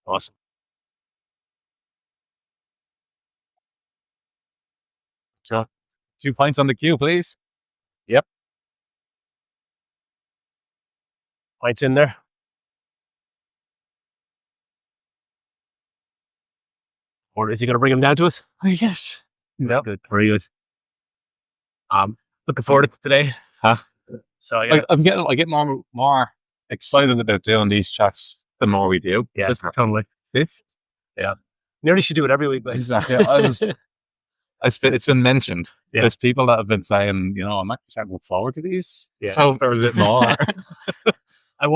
Awesome. 2 pints on the queue, please. Yep. Pints in there. Or is he going to bring them down to us? Oh, yes. Yep. Good. Very good. Looking forward to today. Huh? So I get more excited about doing these chats the more we do. Yeah, Is this totally. fifth? Yeah. Nearly should do it every week. But Exactly. It's been mentioned. Yeah. There's people that have been saying, I'm actually starting to look forward to these. Yeah. So there's a bit more. I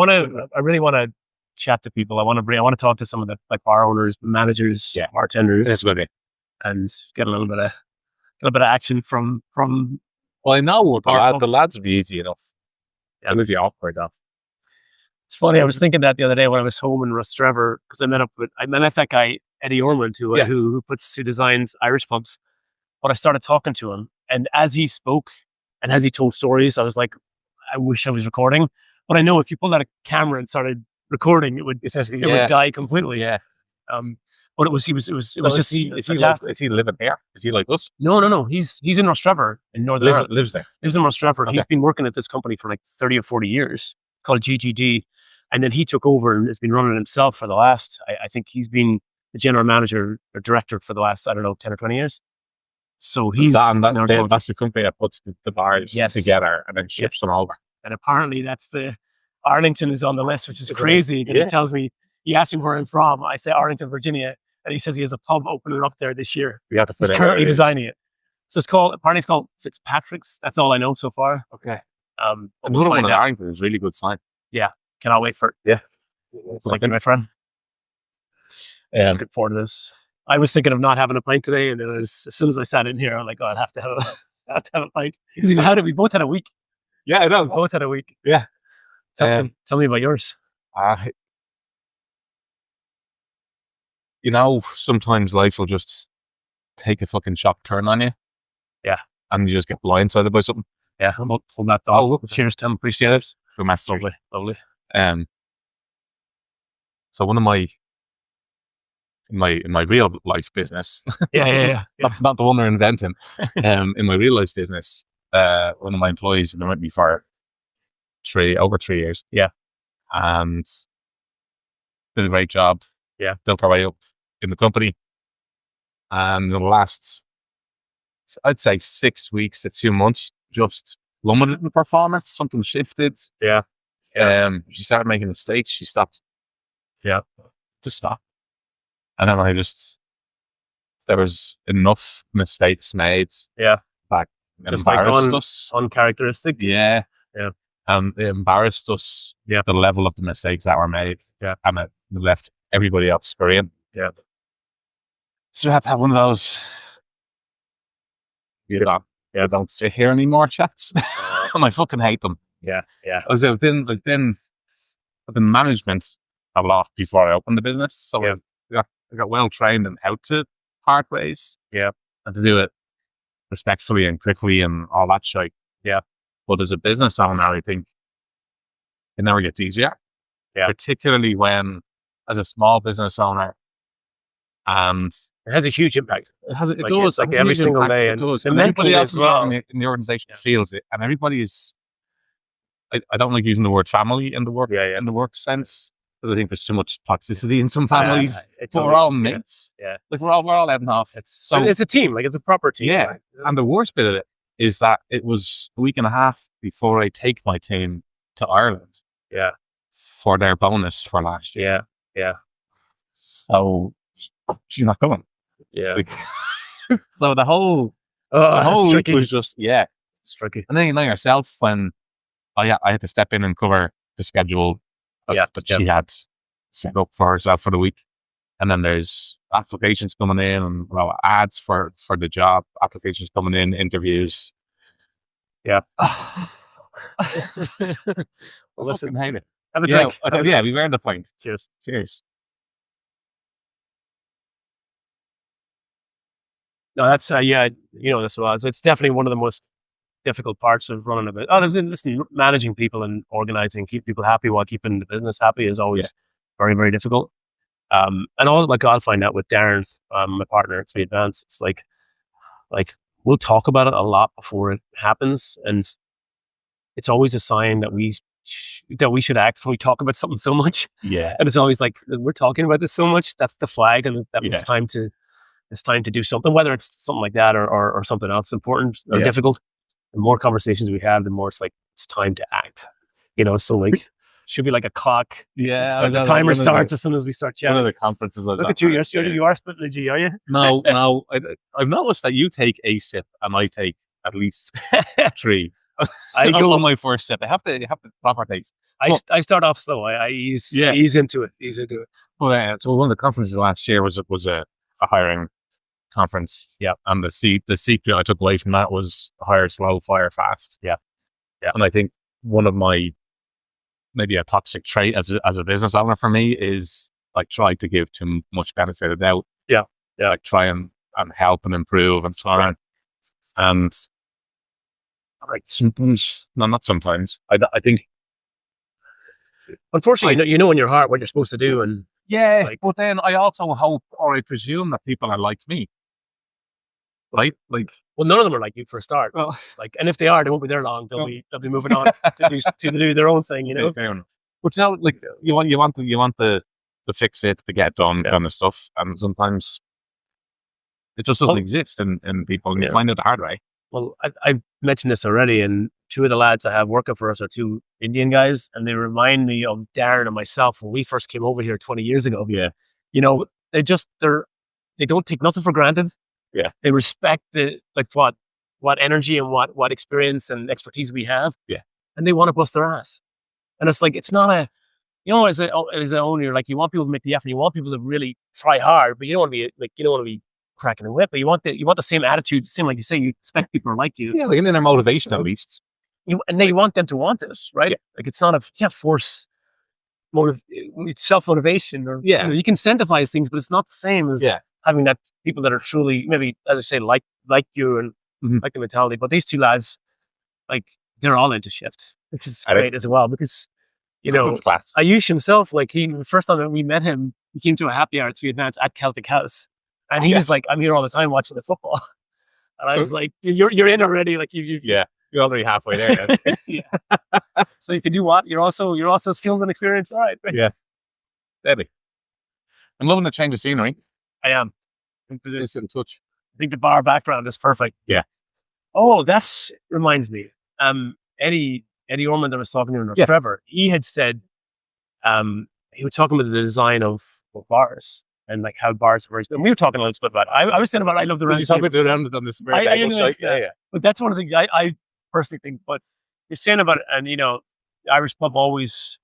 really want to chat to people. I want to talk to some of the bar owners, managers, bartenders, That's good. and get a little bit of action from. Well, I know the lads would be easy enough. Yeah, it would be awkward enough. It's funny. I was thinking that the other day when I was home in Rostrevor, because I met that guy Eddie Ormond who designs Irish pubs. But I started talking to him, and as he spoke and as he told stories, I was like, I wish I was recording. But I know if you pulled out a camera and started recording, it would die completely. Yeah. But it was just is he living here? Is he like us? No. He's in Rostrevor in Northern Ireland. Lives there. Lives in Rostrevor. Okay. He's been working at this company for like 30 or 40 years called GGD. And then he took over and has been running it himself for the last, I think he's been the general manager or director for the last, 10 or 20 years. So he's that's the company that puts the bars together and then ships them over. And apparently that's the Arlington is on the list, which is crazy. And he tells me, he asked me where I'm from. I say Arlington, Virginia. And he says he has a pub opening up there this year. He's currently designing it. So apparently it's called Fitzpatrick's. That's all I know so far. Okay. Another one in Arlington is a really good sign. Yeah. Cannot wait for it. Yeah. Thank you, my friend. Looking forward to this. I was thinking of not having a pint today, and as soon as I sat in here, I'm like, I'd have to have a pint. Because we both had a week. Yeah, I know. We both had a week. Yeah. Tell me about yours. Sometimes life will just take a fucking shock turn on you. Yeah. And you just get blindsided by something. Yeah. Hold that thought. Cheers, Tim. Appreciate it. Lovely. So one of my in my real life business. Yeah. Not the one they're inventing. In my real life business, one of my employees been with me for over 3 years. Yeah. And did a great job. Yeah. Built our way up in the company. And in the last, I'd say 6 weeks to 2 months, just plummeted in performance. Something shifted. Yeah. She started making mistakes. She stopped. Yeah. Just stopped. And then there was enough mistakes made. Yeah. That just embarrassed us. Uncharacteristic. Yeah. Yeah. And it embarrassed us. Yeah. The level of the mistakes that were made. Yeah. And it left everybody else screaming. Yeah. So we had to have one of those. Don't sit here anymore chats. And I fucking hate them. Yeah. I've been management a lot before I opened the business. So I got well trained in how to part ways. Yeah. And to do it respectfully and quickly and all that shit. Yeah. But as a business owner, I think it never gets easier. Yeah. Particularly when, as a small business owner, and it has a huge impact. It does. Like every single day. It does. And everybody else as well in the organization feels it. And everybody is, I don't like using the word family in the work, in the work sense. Because I think there's too much toxicity in some families. But we're all mates. Yeah. Like we're all heading off. So it's a team. Like it's a proper team. Yeah. Right? And the worst bit of it is that it was a week and a half before I take my team to Ireland. Yeah. For their bonus for last year. Yeah. So she's not going. Yeah. So the whole week was just, it's tricky. And then you know yourself when, I had to step in and cover the schedule that she had set up for herself for the week. And then there's applications coming in and ads for the job, applications coming in, interviews. Yeah. Listen, hate it. Have a drink. We earned the point. Cheers. No, that's this was. It's definitely one of the most difficult parts of running a bit. Listen, managing people and organizing, keep people happy while keeping the business happy is always very, very difficult. And all like I'll find out with Darren, my partner at Speed Advance, it's like we'll talk about it a lot before it happens, and it's always a sign that we should act when we talk about something so much. Yeah, and it's always like we're talking about this so much. That's the flag, and that it's time to do something, whether it's something like that or something else important or difficult. The more conversations we have, the more it's like it's time to act. So like. Should be like a clock. Yeah. So the timer starts as soon as we start chatting. One of the conferences. Look at you. You are splitting the G, are you? No. I've noticed that you take a sip and I take at least 3. I go on my first sip. I have to proper taste. I start off slow. I ease into it. Well, so one of the conferences last year was a hiring conference. Yeah. And the secret I took away from that was hire slow, fire fast. Yeah. And I think one of my maybe a toxic trait as a business owner for me is like try to give too much benefit of doubt. Yeah. Like try and help and improve and so on. And like sometimes, no, not sometimes. I think unfortunately, you know in your heart what you're supposed to do, and but then I also hope or I presume that people are like me. Right? Like, well, none of them are like you for a start. Well, and if they are, they won't be there long. They'll be moving on to do their own thing. Fair enough. But like you want the fix it, to get done kind of stuff, and sometimes it just doesn't exist in people, and you find it the hard way. Well, I've mentioned this already, and 2 of the lads I have working for us are 2 Indian guys, and they remind me of Darren and myself when we first came over here 20 years ago. Yeah, they don't take nothing for granted. Yeah, they respect what energy and what experience and expertise we have. Yeah, and they want to bust their ass. And it's like it's not a, as an owner, like you want people to make the effort, you want people to really try hard, but you don't want to be cracking a whip. But you want the same attitude, same like you say. You expect people are like you. Yeah, like in their motivation at least. And then you want them to want this, right? Yeah. Like it's not you can't force self-motivation, or you can incentivize things, but it's not the same as having that people that are truly, maybe, as I say, like you and like the mentality. But these 2 lads, like, they're all into shift, which is great as well, because Ayush himself, like the first time that we met him, he came to a happy hour at Speed Advance at Celtic House, and he was like, "I'm here all the time watching the football," and I was like, "You're in already, like you're already halfway there." Yeah. So you can do what? You're also skilled and experienced. All right. Yeah. Debbie, I'm loving the change of scenery. I am. It's in touch. I think the bar background is perfect. Yeah. Oh, that reminds me. Eddie Ormond that I was talking to, Trevor, he had said, he was talking about the design of bars and like how bars are very, and we were talking a little bit about it. I was saying about I love the round. Did you talk about the round on this? Yeah. But that's one of the things I personally think. But you're saying about it, and the Irish pub you always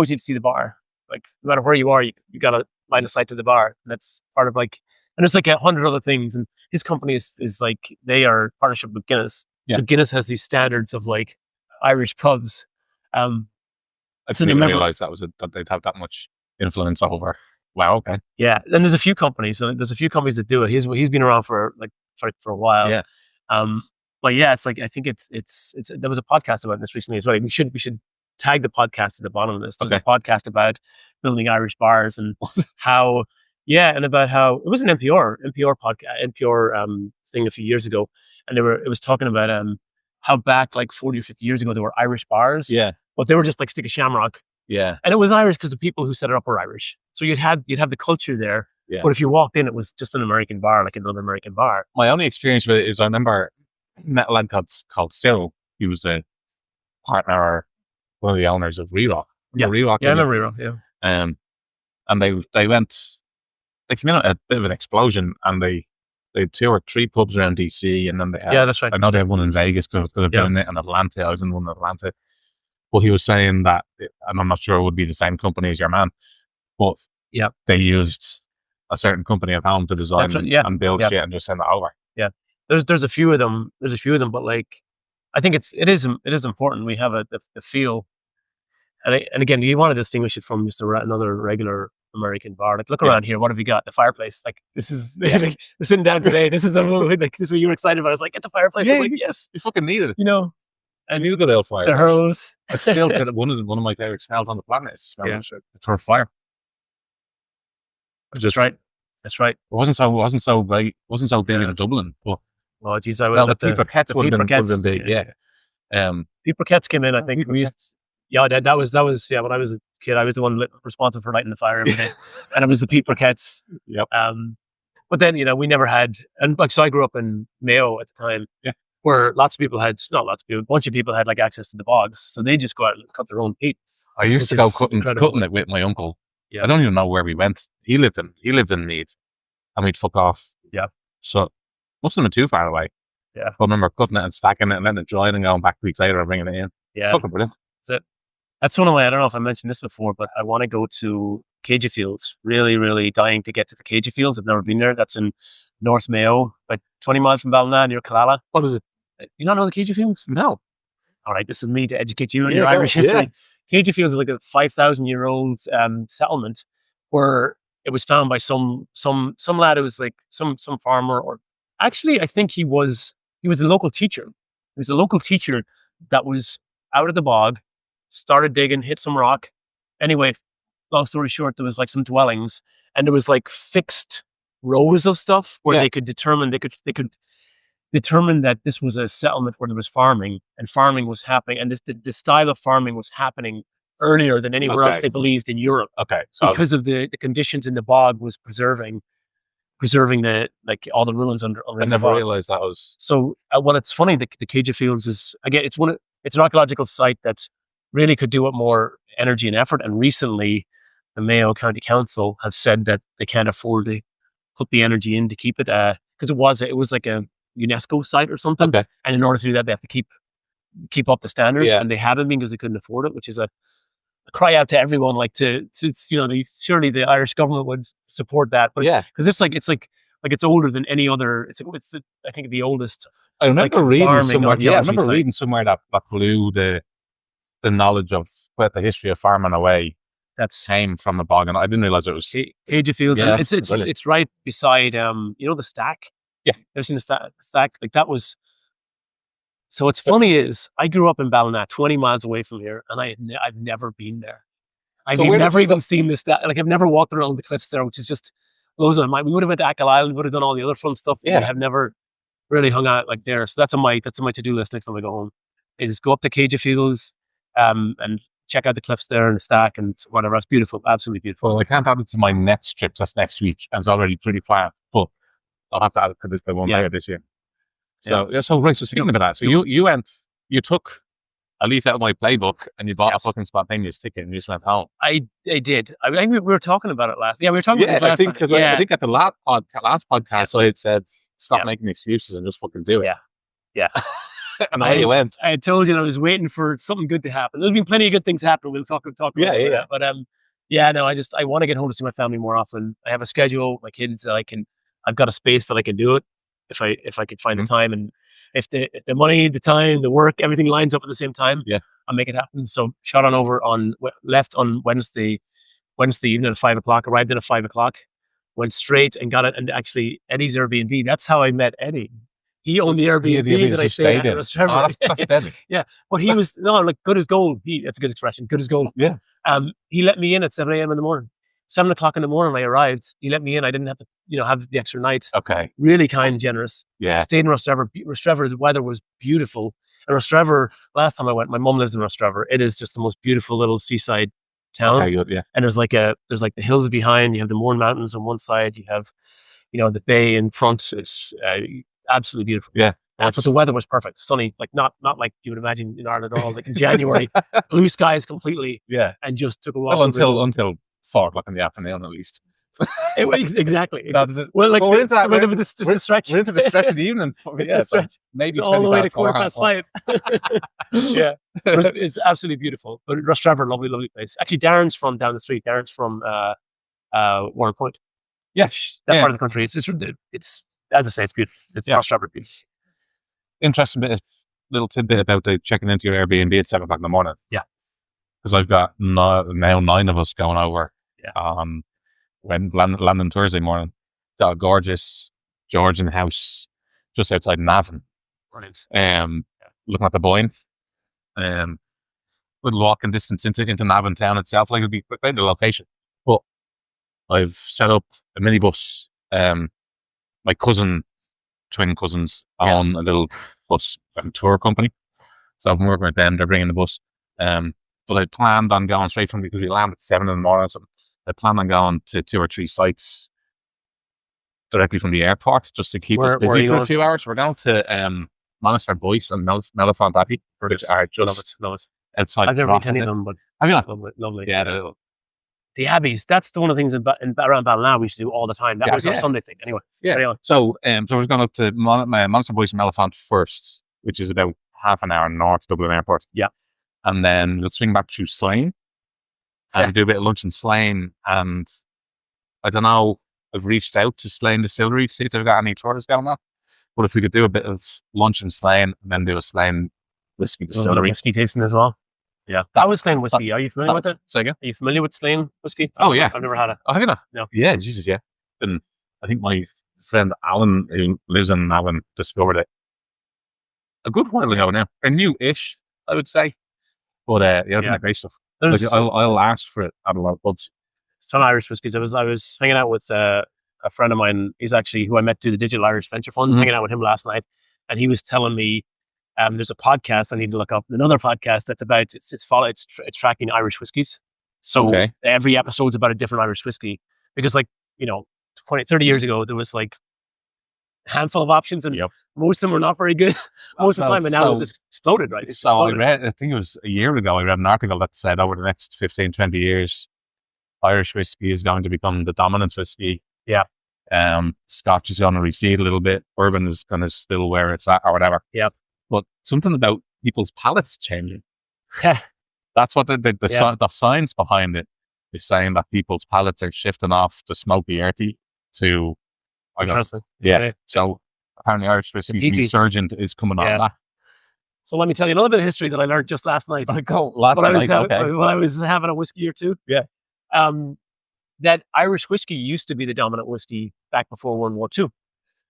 need to see the bar. Like no matter where you are, you got to line of sight to the bar. And that's part of like, and there's like 100 other things. And his company is like, they are partnership with Guinness. Yeah. So Guinness has these standards of like Irish pubs. I didn't even realize that they'd have that much influence over. Wow. Okay. Yeah. And there's a few companies that do it. He's been around for a while. Yeah. But yeah, it's like, I think it's there was a podcast about this recently as well. We should tag the podcast at the bottom of this. There's a podcast about building Irish bars and how, and about how it was an NPR thing a few years ago, and it was talking about how back like 40 or 50 years ago there were Irish bars, but they were just like stick of shamrock, and it was Irish because the people who set it up were Irish, so you'd have the culture there, but if you walked in, it was just an American bar, like another American bar. My only experience with it is I remember I met a lad called Sil. He was a partner or one of the owners of Rerock. Rerock. Yeah, I remember Rerock. Yeah. And they came in a bit of an explosion, and they had 2 or 3 pubs around DC, and then they had, that's right. I know they have one in Vegas because I've been in it, and Atlanta. I was in one in Atlanta. But he was saying that, and I'm not sure it would be the same company as your man, but they used a certain company at home to design and build shit and just send it over. Yeah. There's a few of them. But like, I think it is important. We have the feel, and again, you want to distinguish it from just another regular American bar. Like, look around here. What have you got? The fireplace. Like, this is we're sitting down today. This is this is what you were excited about. I was like, get the fireplace. I'm like, yes, you fucking need it. And you need a good old fire. The hose. It's still one of my favorite smells on the planet. It's her fire. That's right. That's right. It wasn't so big in Dublin. But oh, geez, I was the Piperquets would have been big. Yeah. Piperquets came in. I think we used. Yeah, that was yeah. When I was a kid, I was the one responsible for lighting the fire every day, and it was the Piperquets. Yep. But then we never had, and like so, I grew up in Mayo at the time. Yeah. Where a bunch of people had like access to the bogs, so they just go out and cut their own peat. I used to go cutting it with my uncle. Yeah. I don't even know where we went. He lived in Meath, and we'd fuck off. Yeah. So mustn't have been too far away. Yeah. I remember cutting it and stacking it and then drying and going back weeks later and bringing it in. Yeah. Fucking brilliant. That's it. That's one of my, I don't know if I mentioned this before, but I want to go to Céide Fields. Really, really dying to get to the Céide Fields. I've never been there. That's in North Mayo, about 20 miles from Ballina, near Killala. What is it? You not know the Céide Fields? No. All right, this is me to educate you on your Irish history. Yeah. Céide Fields is like a 5,000-year-old settlement where it was found by some lad who was like some farmer, or actually I think he was a local teacher. He was a local teacher that was out of the bog, started digging, hit some rock. Anyway, long story short, there was like some dwellings, and there was like fixed rows of stuff where they could determine that this was a settlement where there was farming, and farming was happening, and the style of farming was happening earlier than anywhere else they believed in Europe. Okay, so because of the conditions in the bog was preserving the all the ruins under. I never realized that was so. Well, it's funny. The Céide Fields is again. It's an archaeological site that really could do with more energy and effort. And recently, the Mayo County Council have said that they can't afford to put the energy in to keep it because it was like a UNESCO site or something. Okay. And in order to do that, they have to keep up the standards, and they haven't been because they couldn't afford it, which is a cry out to everyone, like to surely the Irish government would support that, but because it's older than any other. It's I think the oldest. I remember reading somewhere. Yeah, I remember reading somewhere that blew the knowledge of the history of farming away. That's came from a bog, and I didn't realize it was Céide Fields. Yeah, it's right beside the Stack. Yeah, ever seen the Stack? Like that was. So what's funny is I grew up in Ballina, 20 miles away from here, and I've never been there. I've never even seen this. Like I've never walked around the cliffs there, which is just blows my mind. We would have went to Achill Island, we would have done all the other fun stuff. Yeah, I have never really hung out like there. So that's on my to-do list next time I go home. Is go up to Céide Fields, and check out the cliffs there and the Stack and whatever. It's beautiful, absolutely beautiful. Well, I can't add it to my next trip. That's next week, and it's already pretty planned. But I'll have to add it to this one later this year. So right. So speaking about that, so you took a leaf out of my playbook and you bought a fucking spontaneous ticket and you just went home. I did. I think we were talking about it last. Yeah, we were talking about this last time. Because I think at the last podcast I had said stop making excuses and just fucking do it. Yeah. And away you went. I had told you that I was waiting for something good to happen. There's been plenty of good things happening. We'll talk about that. But I want to get home to see my family more often. I have a schedule, my kids that I've got a space that I can do it. If I could find the time, and if the money, the time, the work, everything lines up at the same time, I'll make it happen. So shot on over left on Wednesday evening at 5:00, arrived in at 5:00, went straight and got it. And actually Eddie's Airbnb, that's how I met Eddie. He owned the Airbnb that I stayed in. That's Eddie. Yeah. But he was good as gold. That's a good expression. Good as gold. Yeah. He let me in at 7 a.m. in the morning. 7:00 in the morning, I arrived. He let me in. I didn't have to, have the extra night. Okay. Really kind, generous. Yeah. Stayed in Rostrevor. Rostrevor, the weather was beautiful. And Rostrevor, last time I went, my mum lives in Rostrevor. It is just the most beautiful little seaside town. Okay, good, yeah. And there's like the hills behind. You have the Mourne Mountains on one side. You have, the bay in front. It's absolutely beautiful. Yeah. But the weather was perfect. Sunny, like not like you would imagine in Ireland at all. Like in January, blue skies completely. Yeah. And just took a walk. Well, until 4:00 in the afternoon at least. Exactly. Well, like we're into that. We're into the stretch. We're into the stretch of the evening. Yeah, stretch. Maybe all the way to 5:15. Yeah, it's absolutely beautiful. But Rostrevor, lovely, lovely place. Actually, Darren's from down the street. Darren's from Warren Point. Yes, that part of the country. It's as I say, it's beautiful. It's Rostrevor beautiful. Interesting little tidbit about the checking into your Airbnb at 7:00 in the morning. Yeah, because I've got now 9 of us going over. Yeah. When landing Thursday morning, got a gorgeous Georgian house just outside Navan. Brilliant. Looking at the Boyne. Little walking distance into Navan town itself. Like it'd be quite the location. But I've set up a minibus. My twin cousins own a little bus tour company. So I've been working with them. They're bringing the bus. But I planned on going straight from, because we land at 7 in the morning. So I planned on going to 2 or 3 sites directly from the airport, just to keep us busy for a few hours. We're going to Monaster Boyce and Mellifont Abbey, which are just love it. outside. I've never been to any of them, but have you not? Lovely. Yeah, the Abbeys. That's the one of the things around Ballina we used to do all the time. That was our Sunday thing. Anyway, So we're going up to Monaster Boyce and Mellifont first, which is about half an hour north Dublin Airport. Yeah, and then we'll swing back through Slane and do a bit of lunch in Slane. And I don't know, I've reached out to Slane Distillery to see if they've got any tours going on. But if we could do a bit of lunch in Slane and then do a Slane whiskey distillery, whiskey tasting as well. Yeah, that was Slane whiskey. Are you familiar with it? Say again? Are you familiar with Slane whiskey? Oh yeah, I've never had it. Oh, have you not? No. Yeah, Jesus, yeah. And I think my friend Alan, who lives in Navan, discovered it a good while ago now. They're new-ish, I would say. But great stuff. Like, I'll ask for it at a lot of pubs. Some Irish whiskies. I was hanging out with a friend of mine. He's actually who I met through the Digital Irish Venture Fund. Hanging out with him last night, and he was telling me there's a podcast I need to look up. Another podcast that's about it's tracking Irish whiskies. So every episode's about a different Irish whiskey, because 20, 30 years ago there was like a handful of options, and most of them were not very good most of the time, and now it's exploded, right? I think it was a year ago, I read an article that said over the next 15, 20 years, Irish whiskey is going to become the dominant whiskey. Yeah. Scotch is going to recede a little bit. Bourbon is kind of still where it's at or whatever. Yeah. But something about people's palates changing. That's what the science behind it is saying, that people's palates are shifting off the smoky earthy to... Interesting. Yeah. So apparently Irish whiskey resurgent is coming on that. So let me tell you a little bit of history that I learned just last night. When I was having a whiskey or two. Yeah. That Irish whiskey used to be the dominant whiskey back before World War II.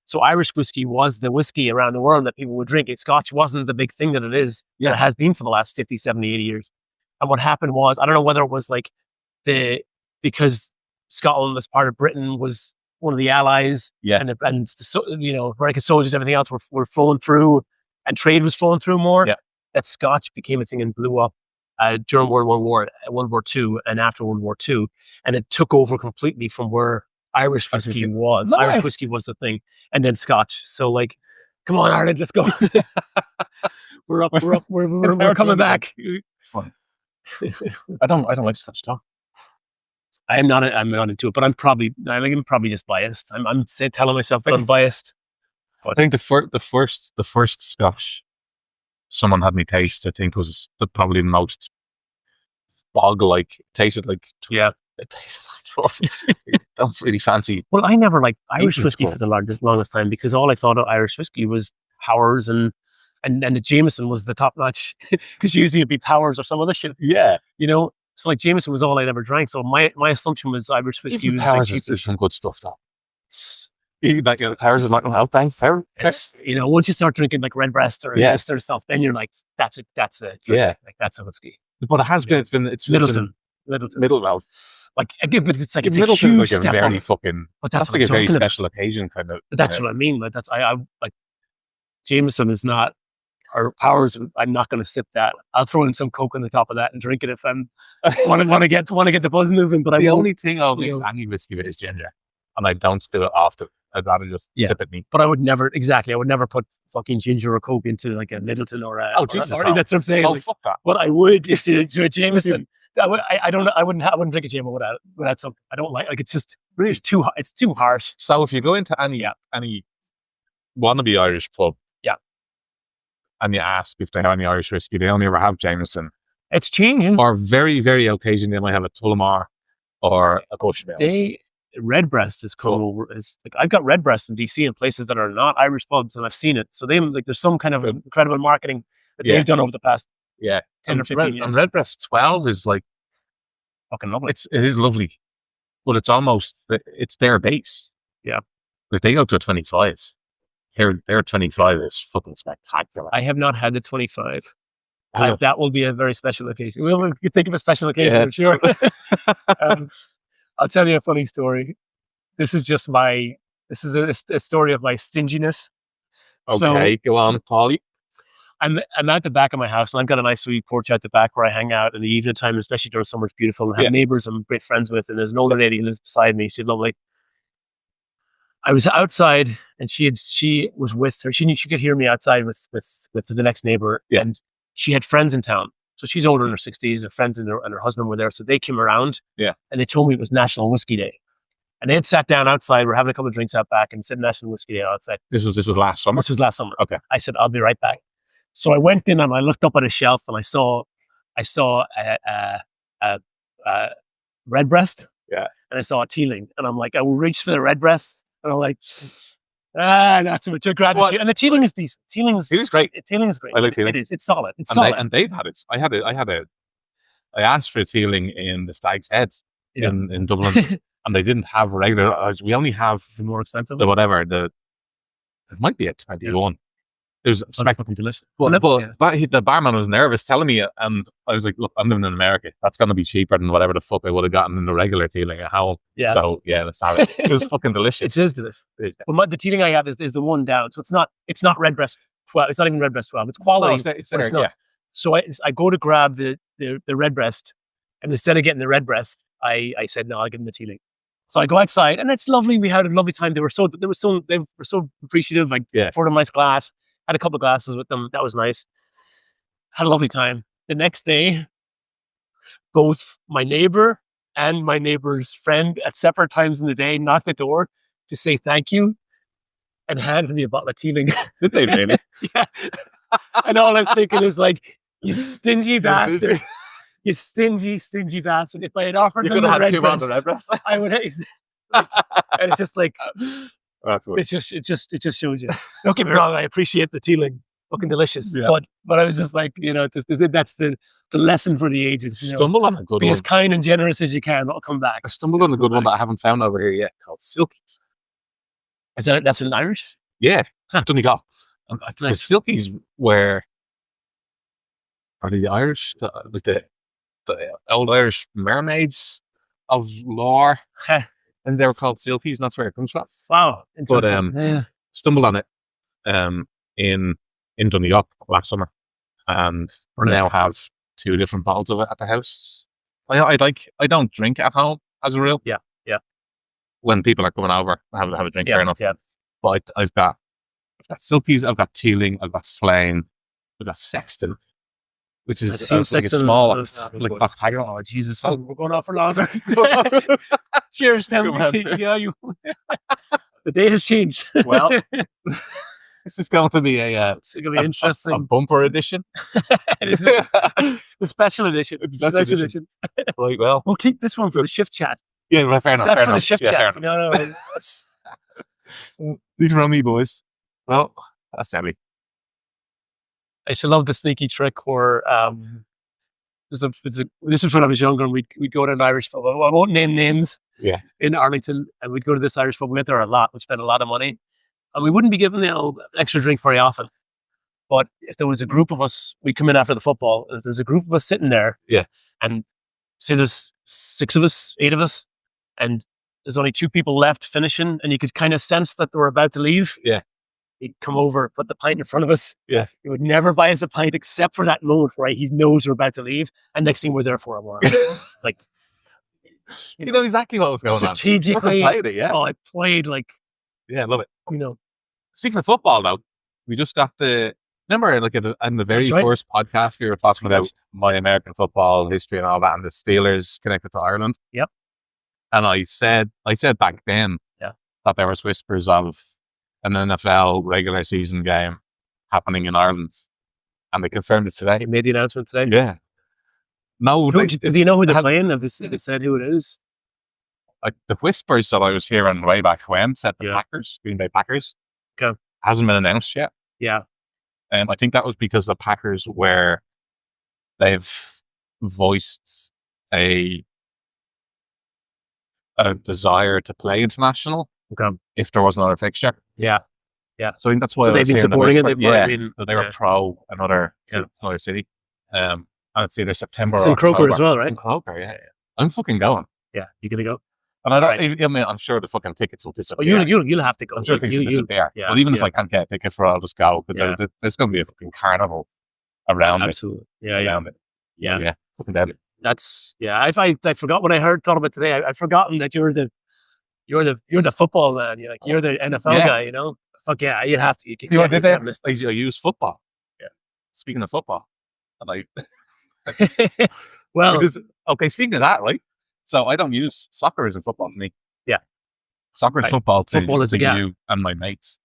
So Irish whiskey was the whiskey around the world that people would drink. Scotch wasn't the big thing that it is. Yeah. That it has been for the last 50, 70, 80 years. And what happened was, I don't know whether it was like because Scotland as part of Britain was one of the allies, and American soldiers, everything else were flowing through, and trade was flowing through more. Yeah. That Scotch became a thing and blew up during World War II, and after World War II, and it took over completely from where Irish whiskey was. No Irish whiskey was the thing, and then Scotch. So like, come on, Ireland, let's go. We're coming back. Fun. I don't like Scotch talk. I'm not into it, but I'm probably just biased. I'm telling myself that I'm biased. But I think the first Scotch someone had me taste, I think, was probably the most bog-like. It tasted like don't really fancy. Well, I never liked Irish whiskey for the longest time, because all I thought of Irish whiskey was Powers and the Jameson was the top notch, because usually it'd be Powers or some other shit. Yeah, So like Jameson was all I'd ever drank. So my assumption was Irish whiskey was Powers is some good stuff though. Powers is like fair. Once you start drinking like Redbreast or this sort of stuff, then you're like, that's a whiskey. But it has been. It's Middleton. Like again, but it's like it's a huge step very fucking. But that's like a very special occasion kind of. But that's what I mean. Like I like Jameson is not, or Powers. I'm not going to sip that. I'll throw in some Coke on the top of that and drink it if I'm want to get the buzz moving. But the only thing I'll mix any whiskey with is ginger, and I don't do it often. I'd rather just sip it neat. But I would never put fucking ginger or Coke into like a Middleton or a. Jesus! That's what I'm saying. Oh, like, fuck that. What I would is to a Jameson. I wouldn't drink a Jameson without something. I don't like it's just really it's too harsh. So if you go into any wannabe Irish pub, and you ask if they have any Irish whiskey, they only ever have Jameson. It's changing. Or very, very occasionally they might have a Tullamore or a Bushmills. Redbreast is cool. Is like I've got Redbreast in DC in places that are not Irish pubs, and I've seen it. So there's some kind of incredible marketing that they've done over the past 10 or 15 years. And Redbreast 12 is like fucking lovely. It is lovely, but it's their base. Yeah. If they go to a 25, their 25 is fucking spectacular. I have not had the 25. That will be a very special occasion. We'll think of a special occasion, I'm sure. I'll tell you a funny story. This is a story of my stinginess. Okay, go on, Polly. I'm at the back of my house, and I've got a nice sweet porch out the back where I hang out in the evening time, especially during summer. It's beautiful, and I have neighbors I'm great friends with. And there's an older lady who lives beside me. She's lovely. I was outside, and she was with her. She knew she could hear me outside with the next neighbor, and she had friends in town. So she's older in her 60s. Her friends and her husband were there, so they came around. Yeah, and they told me it was National Whiskey Day, and they had sat down outside. We're having a couple of drinks out back, and said National Whiskey Day outside. This was last summer. This was last summer. Okay. I said I'll be right back. So I went in and I looked up at a shelf, and I saw a redbreast. Yeah. And I saw a teeling, and I'm like, I will reach for the redbreast, and I'm like, that's a mature gratitude. And the teeling is decent. Teeling is great. Teeling is great. I like teeling. It is. It's solid. It's and solid. And they've had it. I asked for a teeling in the Stag's Head in Dublin, and they didn't have regular. We only have the more expensive. The whatever. It might be a 21. Yeah. It was fucking delicious. But the barman was nervous telling me it, and I was like, look, I'm living in America. That's going to be cheaper than whatever the fuck I would have gotten in the regular teeling at home. Yeah. So, let's have it. It was fucking delicious. It is delicious. Well, the teeling I have is the one down. So it's not Redbreast 12. It's not even Redbreast 12. It's quality. No, it's not. Yeah. So I go to grab the Redbreast, and instead of getting the Redbreast, I said, no, I'll give them the teeling. So I go outside, and it's lovely. We had a lovely time. They were so appreciative. I poured a nice glass. Had a couple of glasses with them. That was nice. Had a lovely time. The next day, both my neighbor and my neighbor's friend at separate times in the day knocked the door to say thank you and handed me a bottle of teeling. Did they really? Yeah. And all I'm thinking is like, you stingy bastard. You stingy bastard. If I had offered them the Redbreast, I would have. And it's just like... It just shows you. Don't get me wrong, I appreciate the teeling, fucking delicious. Yeah. But I was just like, that's the lesson for the ages. Stumble on a good one. Be as kind and generous as you can. I'll come back. I stumbled on a good one that I haven't found over here yet, called Silkies. That's in Irish? Yeah, Donegal. Nice. Silkies were the Irish, the old Irish mermaids of lore. And they were called Silkies, and that's where it comes from. Wow, interesting. But stumbled on it in Donegal last summer, and now have 2 different bottles of it at the house. I don't drink at home as a rule. Yeah. When people are coming over, I have a drink. Fair enough. Yeah. But I've got Silkies, I've got Teeling, I've got Slane, I've got Sexton. Which is like a small, like Tiger. Oh, Jesus. We're going off for longer. Cheers, tell me. The day has changed. Well, this is going to be it's going to be interesting. A bumper edition. It is the special edition. Special edition. Right, well. We'll keep this one for the shift chat. Yeah, right, fair enough. That's fair for enough. The shift chat. No. These are on me, boys. Well, that's heavy. I used to love the sneaky trick where this was when I was younger, and we'd go to an Irish pub. I won't name names. Yeah. In Arlington, and we'd go to this Irish pub. We went there a lot. We spent a lot of money, and we wouldn't be given extra drink very often. But if there was a group of us, we'd come in after the football. If there's a group of us sitting there, and say there's 6 of us, 8 of us, and there's only 2 people left finishing, and you could kind of sense that they were about to leave. Yeah. He'd come over, put the pint in front of us. Yeah. He would never buy us a pint except for that moment, right? He knows we're about to leave. And next thing we're there for a while. Like, you know exactly what was going on. Strategically. Played it, yeah. Oh, I played like. Yeah, I love it. Speaking of football, though, we just got remember, like, in the very first podcast, we were talking about my American football history and all that, and the Steelers connected to Ireland. Yep. And I said back then that there was whispers of an NFL regular season game happening in Ireland, and they confirmed it today. They made the announcement today. Yeah. No, do you know who they're playing? Have they said who it is? Like the whispers that I was hearing way back when said the Packers, Green Bay Packers. Okay. Hasn't been announced yet. Yeah. I think that was because the Packers they've voiced a desire to play international. Okay. If there was another fixture. Yeah. So I think that's why they've been supporting it. So they were pro another city. And it's either September it's or in Croker October. as well, right? In Croker, yeah. I'm fucking going. Yeah, you gonna go? And I don't. I mean, I'm sure the fucking tickets will disappear. Oh, you'll have to go. I'm sure things will disappear. Yeah, but even if I can't get a ticket for it, I'll just go because there's going to be a fucking carnival around Absolutely. it. Around it. Yeah. Fucking dead. That's I forgot when I thought about it today. I'd forgotten that you're the football man. You're the NFL guy. You know. Fuck yeah, you have to. I use football. Yeah. Speaking of football, well, okay. Speaking of that, right? So I don't use soccer as a football to me. Yeah. Soccer is football to you and my mates.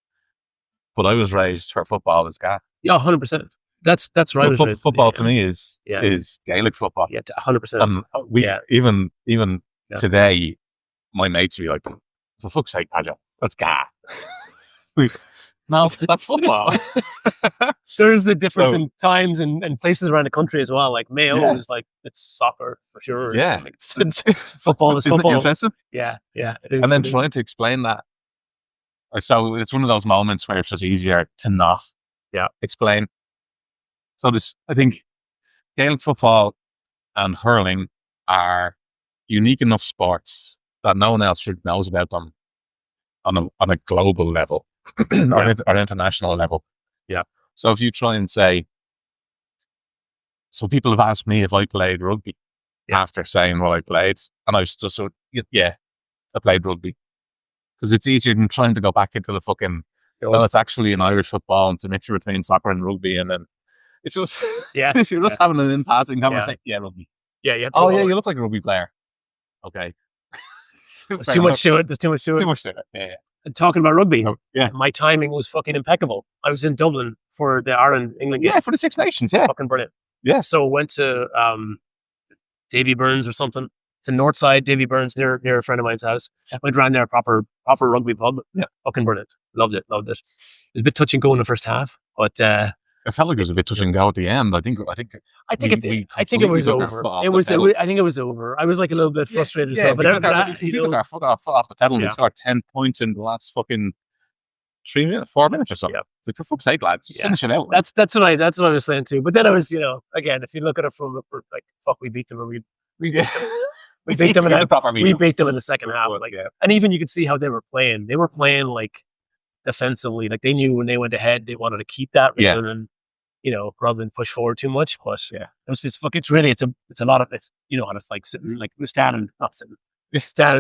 But I was raised for football as gas. Yeah, 100%. That's right. So football to me is Gaelic football. Yeah, 100%. Even today, my mates will be like, for fuck's sake, Padja, that's gas. No, that's football. There's the difference in times and places around the country as well. Like Mayo is like, it's soccer for sure. Yeah. It's football is football. Impressive? Yeah. And then trying to explain that. So it's one of those moments where it's just easier to not explain. So I think Gaelic football and hurling are unique enough sports that no one else knows about them on a global level or international level. Yeah. So if you try and say, so people have asked me if I played rugby after saying what I played, and I was just I played rugby. Because it's easier than trying to go back into the fucking, it's actually an Irish football and it's a mixture between soccer and rugby, and then it's just, if you're just having an in-passing conversation, rugby. Yeah, you look like a rugby player. Okay. There's too much to it. Too much to it. Yeah. And talking about rugby, yeah, my timing was fucking impeccable. I was in Dublin for the Ireland-England game. Yeah, for the Six Nations, yeah. Fucking brilliant. Yeah. So went to Davy Burns or something. It's in Northside, Davy Burns, near a friend of mine's house. Went around there, proper rugby pub. Yeah. Fucking brilliant. Loved it. It was a bit touch and go in the first half, but I felt like it was a bit touch and go at the end. I think it was over. I think it was over. I was like a little bit frustrated as well. But he took our foot off the pedal and he scored 10 points in the last fucking 4 minutes or something. Yeah. It's like, for fuck's sake, lads, just finish it out. Right? That's what I was saying too. But then I was, again, if you look at it from like, fuck, we beat them and we beat them in the second half. And even you could see how they were playing. They were playing like defensively. Like they knew when they went ahead, they wanted to keep that rather than, rather than push forward too much. But it was just it's a lot of it's what it's like sitting like standing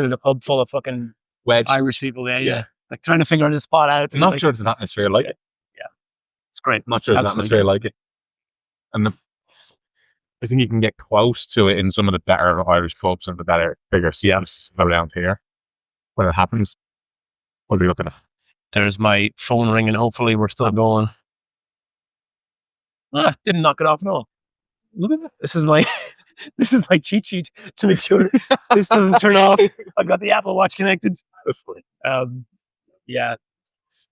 in a pub full of fucking wedge Irish people. Yeah. Like trying to figure this spot out. I'm not sure it's an atmosphere like it. Yeah, it's great. Not sure it's an atmosphere like it. And I think you can get close to it in some of the better Irish pubs and the bigger CMs around here when it happens. What are we looking at? There's my phone ringing. Hopefully we're still going. Didn't knock it off at all. Look at that. This is my cheat sheet to make sure this doesn't turn off. I've got the Apple Watch connected. Yeah.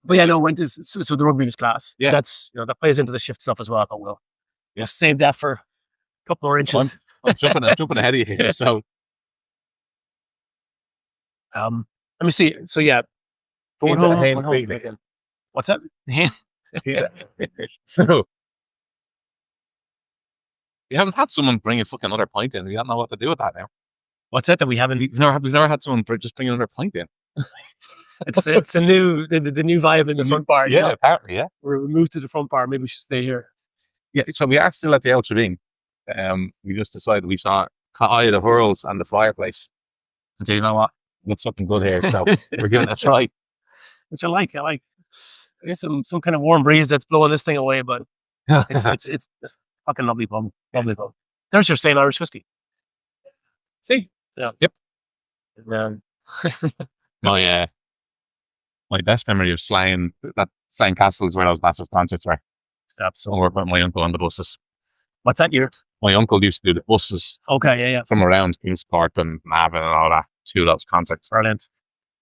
But went to so the rugby was class. Yeah. That's that plays into the shift stuff as well. I will. Yeah. Save that for a couple more inches. I'm jumping ahead of you here. So let me see. So going home. What's that? So you haven't had someone bring a fucking another pint in. We don't know what to do with that now. What's that we haven't? We've never had someone just bring another pint in. It's the new vibe in the front bar. Yeah, apparently, yeah. We're moved to the front bar. Maybe we should stay here. Yeah, so we are still at the Shebeen. We just decided we saw Céide, the Hurls and the fireplace. And so you know what? Looks fucking good here. So we're giving it a try. Which I like. I guess some kind of warm breeze that's blowing this thing away, but it's fucking lovely pub. Lovely pub. There's your Stained Irish whiskey. See? Yeah. Yep. My best memory of Slane Castle is where those massive concerts were. Absolutely. Or my uncle on the buses. What's that year? My uncle used to do the buses. Okay, yeah. From around Kingsport and Navan and all that to those concerts. Brilliant.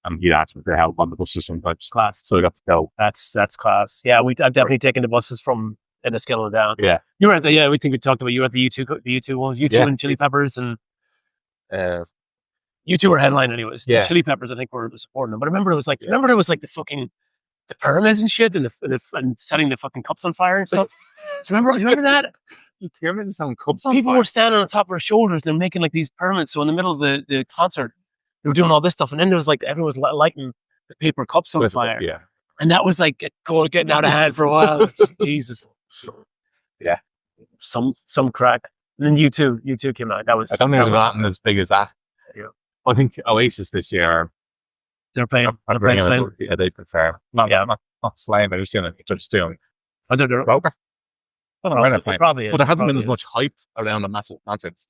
And he'd ask me for help on the buses sometimes. Class. So I got to go. That's class. Yeah, I've definitely taken the buses from Enniskillen down. Yeah. You were at we think we talked about you were at the U2 ones, U2 and Chili Peppers and U2 were headline anyways. The Chili Peppers, I think, were supporting them. But remember, it was like the fucking the pyramids and shit, and and setting the fucking cups on fire and stuff. Do you remember that? The pyramids setting cups on People fire. were standing on top of their shoulders and they're making like these pyramids. So in the middle of the concert, They were doing all this stuff, and then there was like everyone was lighting the paper cups on fire. Yeah. And that was like getting out of hand for a while. Jesus. Yeah. Some Craic. And then U2 came out. That was. I don't think there's nothing as big as that. Yeah. I think Oasis this year. They're playing Slane. Yeah, they prefer. Not Slane. They're just doing. I don't know. Poker. I don't know where they're playing. Probably is. But there hasn't been as much hype around the massive concerts.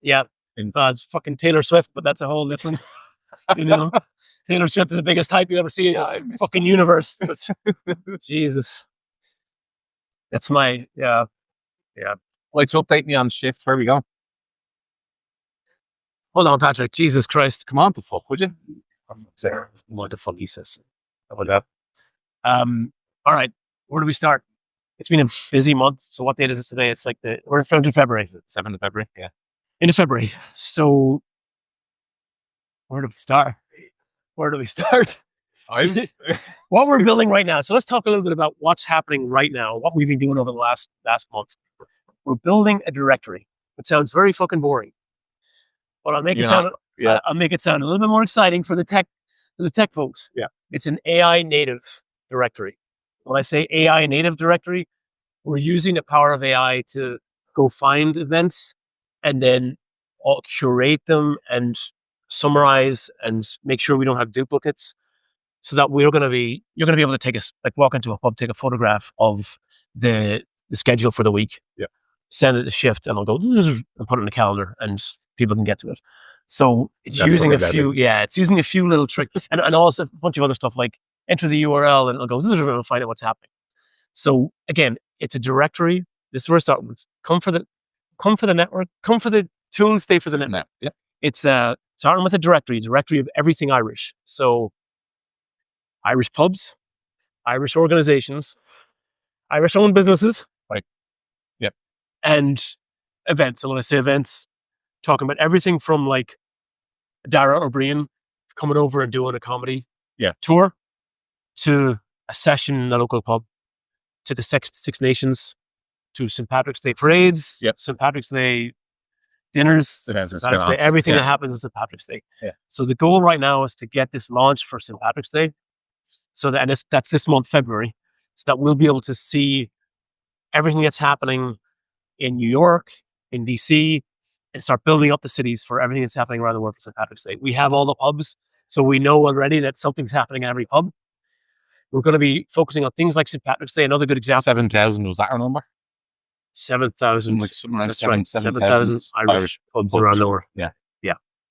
Yeah. It's fucking Taylor Swift, but that's a whole different. Taylor Swift is the biggest hype you ever see in the fucking universe. Jesus. That's my, yeah. Right, so update me on shift. Where we go? Hold on, Patrick. Jesus Christ. Come on, the fuck, would you? What the fuck he says. How about that? All right. Where do we start? It's been a busy month. So what date is it today? It's like we're in February. 7th of February, yeah. Into February. So where do we start? What we're building right now. So let's talk a little bit about what's happening right now, what we've been doing over the last month. We're building a directory. It sounds very fucking boring, but I'll make it sound a little bit more exciting for the tech folks. Yeah, it's an AI native directory. When I say AI native directory, we're using the power of AI to go find events and then curate them and summarize and make sure we don't have duplicates, so that you're going to be able to walk into a pub, take a photograph of the schedule for the week, send it to Shift, and I'll go and put it in the calendar, and people can get to it. So it's using a few little tricks, and also a bunch of other stuff like enter the URL and it'll go and find out what's happening. So again, it's a directory. This is where it starts. Come for the network, come for the tool, stay for the network. Yeah. It's starting with a directory of everything Irish. So Irish pubs, Irish organizations, Irish owned businesses. Right. Yep. And events. And when I say events, talking about everything from like Dara O'Brien coming over and doing a comedy tour, to a session in a local pub, to the Six Nations, to St. Patrick's Day parades, St. Patrick's Day dinners, St. Patrick's Day, everything that happens on St. Patrick's Day. Yeah. So the goal right now is to get this launched for St. Patrick's Day. So that's this month, February, so that we'll be able to see everything that's happening in New York, in DC, and start building up the cities for everything that's happening around the world for St. Patrick's Day. We have all the pubs, so we know already that something's happening in every pub. We're going to be focusing on things like St. Patrick's Day. Another good example. 7,000, was that our number? 7,000. That's right. 7,000 Irish pubs around the world. Yeah.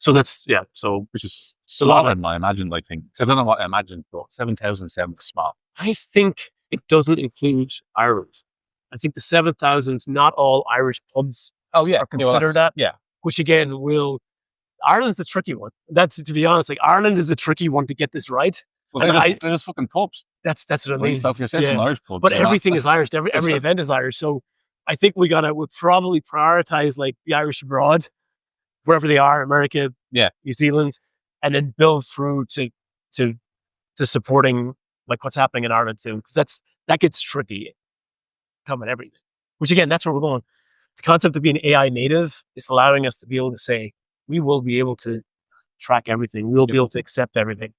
So that's, so. Which is a lot than I imagined, I think. I don't know what I imagined, but 7,000 sounds small. I think it doesn't include Ireland. I think the 7,000, not all Irish pubs are considered that. Yeah. Which again Ireland's the tricky one. That's, to be honest, like Ireland is the tricky one to get this right. Well, they're just fucking pubs. That's what I mean. So if you're saying Irish pubs, but everything is Irish. Every event is Irish. So I think we'll probably prioritize like the Irish abroad, wherever they are, America, New Zealand, and then build through to supporting like what's happening in Ireland too, because that gets tricky. Coming everything, which again, that's where we're going. The concept of being AI native is allowing us to be able to say we will be able to track everything. We'll be able to accept everything.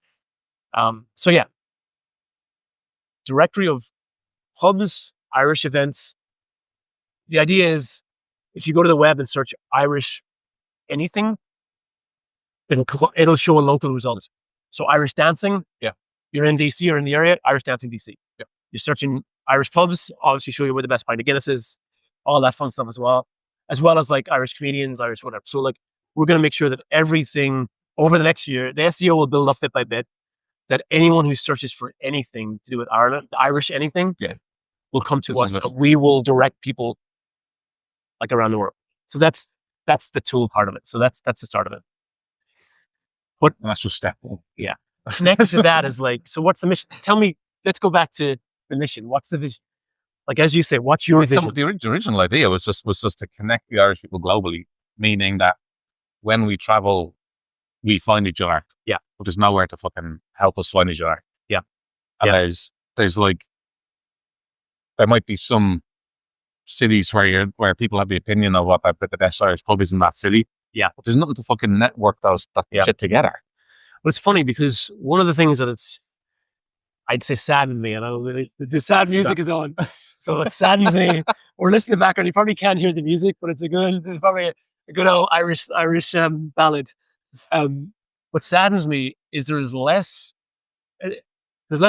Directory of pubs, Irish events. The idea is if you go to the web and search Irish anything, it'll show a local result. So Irish dancing, you're in DC, you're in the area, Irish dancing DC. Yeah. You're searching Irish pubs, obviously show you where the best pint of Guinness is, all that fun stuff as well as like Irish comedians, Irish whatever. So like we're going to make sure that everything over the next year, the SEO will build up bit by bit, that anyone who searches for anything to do with Ireland, Irish anything, will come to us. We will direct people like around the world. So that's the tool part of it. So that's the start of it. But that's just step one. Yeah. Connected to that is like, so what's the mission? Tell me, let's go back to the mission. What's the vision? Like, as you say, what's your vision? The original idea was just to connect the Irish people globally, meaning that when we travel, we find each other. Yeah. But there's nowhere to fucking help us find each other. Yeah. And there's like, there might be some cities where people have the opinion of what the best Irish pub is in that city. Yeah. But there's nothing to fucking network that shit together. But it's funny because one of the things that I'd say saddened me, and the sad music is on, so it saddens me. We're listening to the background. You probably can't hear the music, but it's probably a good old Irish ballad. What saddens me is there's less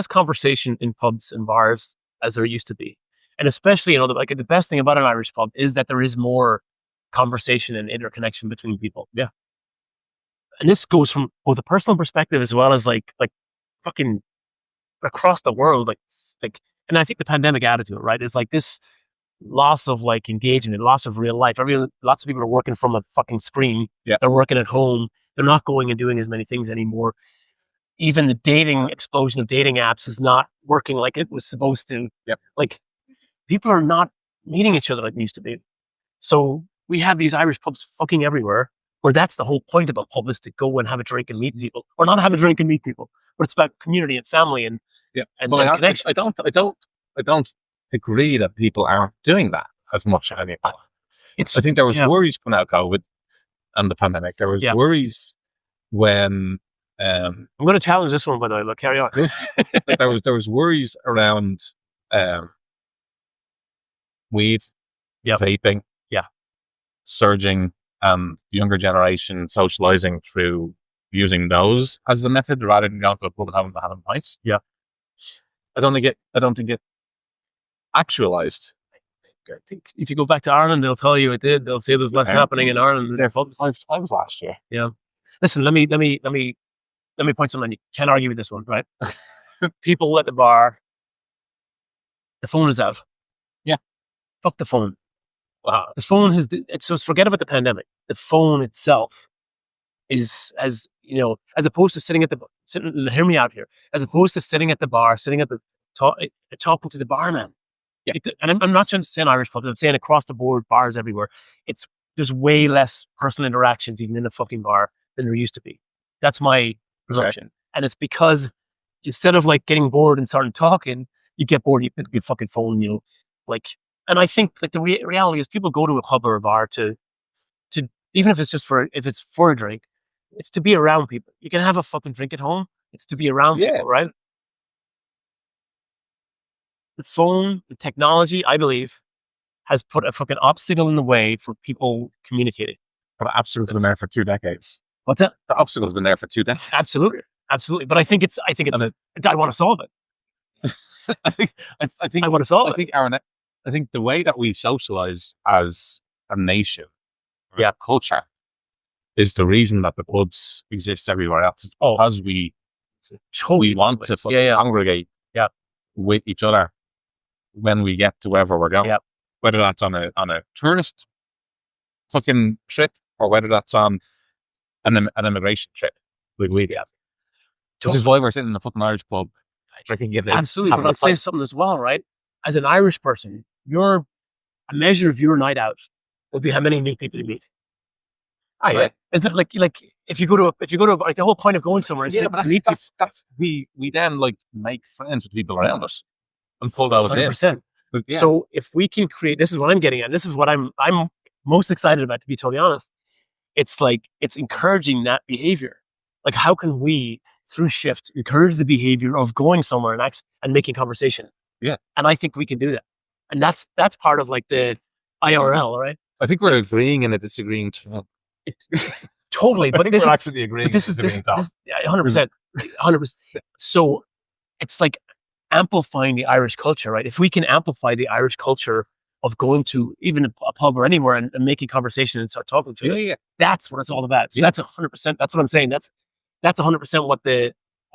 conversation in pubs and bars as there used to be, and especially the best thing about an Irish pub is that there is more conversation and interconnection between people. Yeah, and this goes from both a personal perspective as well as like fucking across the world, and I think the pandemic added to it, right? Is like this loss of like engagement, loss of real life. Lots of people are working from a fucking screen. Yeah. They're working at home. They're not going and doing as many things anymore. Even the dating explosion of dating apps is not working like it was supposed to. Yep. Like people are not meeting each other like they used to be. So we have these Irish pubs fucking everywhere, where that's the whole point of a pub, is to go and have a drink and meet people, or not have a drink and meet people, but it's about community and family and connections. I don't agree that people aren't doing that as much anymore. I think there was worries coming out of COVID and the pandemic. There was worries when I'm going to challenge this one, by the way. Look, carry on. there was worries around weed, vaping, surging, and the younger generation socializing through using those as the method rather than going to the pub and having pints. Yeah. I don't think it actualized. I think if you go back to Ireland, they'll tell you it did. They'll say there's less happening in Ireland. I was last year. Yeah. Listen, let me point something. You can't argue with this one, right? People at the bar, the phone is out. Yeah. Fuck the phone. Wow. The phone so forget about the pandemic. The phone itself as opposed to sitting, hear me out here, as opposed to sitting at the bar, talking to the barman. Yeah. And I'm not just saying Irish pubs, I'm saying across the board, bars everywhere. There's way less personal interactions even in a fucking bar than there used to be. That's my presumption. Right. And it's because instead of like getting bored and starting talking, you get bored, you pick up your fucking phone, and I think like the reality is people go to a pub or a bar to even if it's for a drink, it's to be around people. You can have a fucking drink at home. It's to be around people, right? The phone, the technology, I believe, has put a fucking obstacle in the way for people communicating. But the obstacle's been there for 2 decades. What's that? The obstacle's been there for 2 decades. Absolutely. But I think it's I want to solve it. I think I want to solve it. I think the way that we socialize as a nation, as a culture, is the reason that the pubs exist everywhere else. It's because we want to congregate with each other when we get to wherever we're going. Whether that's on a tourist fucking trip or whether that's on an immigration trip. Like we have. This is why we're sitting in a fucking Irish pub drinking Guinness. Absolutely. But I'll say something as well, right? As an Irish person, a measure of your night out will be how many new people you meet. Right? Isn't it like if you go to like the whole point of going somewhere is to meet people. We then like make friends with people around us and pull those 100%. In. So if we can create, this is what I'm getting at. This is what I'm most excited about, to be totally honest. It's like it's encouraging that behavior. Like how can we through shift encourage the behavior of going somewhere and making conversation? Yeah. And I think we can do that. And that's part of like the IRL, right? I think we're agreeing in a disagreeing tone. Totally. But we're actually agreeing. This is 100%. 100%. So it's like amplifying the Irish culture, right? If we can amplify the Irish culture of going to even a pub or anywhere and making conversation and start talking to it, that's what it's all about. So that's 100%. That's what I'm saying. That's 100% what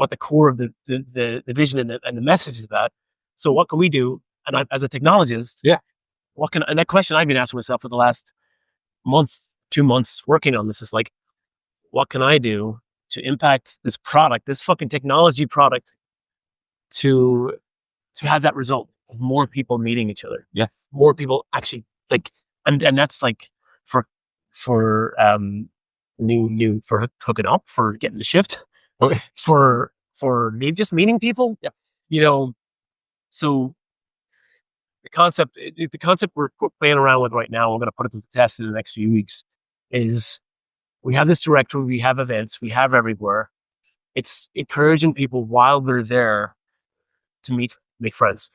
the core of the vision and the message is about. So what can we do? And as a technologist, and that question I've been asking myself for the last month, 2 months working on this is like, what can I do to impact this product, this fucking technology product, to have that result of more people meeting each other? Yeah, more people actually like, and that's like for new for hooking up, for getting the shift, for just meeting people. Yeah, so the concept we're playing around with right now, we're going to put it to the test in the next few weeks, is we have this directory, we have events, we have everywhere. it's encouraging people while they're there to make friends,